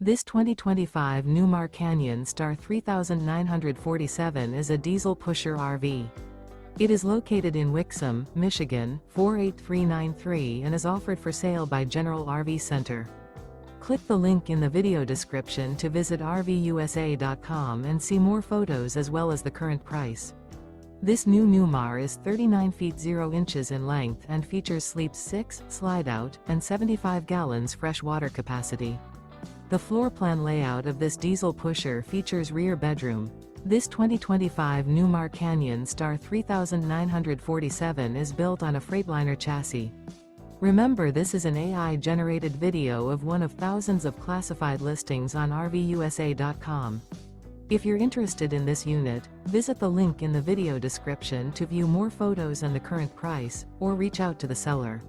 This 2025 Newmar Canyon Star 3947 is a diesel pusher RV. It is located in Wixom, Michigan, 48393 and is offered for sale by General RV Center. Click the link in the video description to visit RVUSA.com and see more photos as well as the current price. This new Newmar is 39 feet 0 inches in length and features sleeps 6, Slideout, and 75 gallons fresh water capacity. The floor plan layout of this diesel pusher features rear bedroom. This 2025 Newmar Canyon Star 3947 is built on a Freightliner chassis. Remember, this is an AI-generated video of one of thousands of classified listings on RVUSA.com. If you're interested in this unit, visit the link in the video description to view more photos and the current price, or reach out to the seller.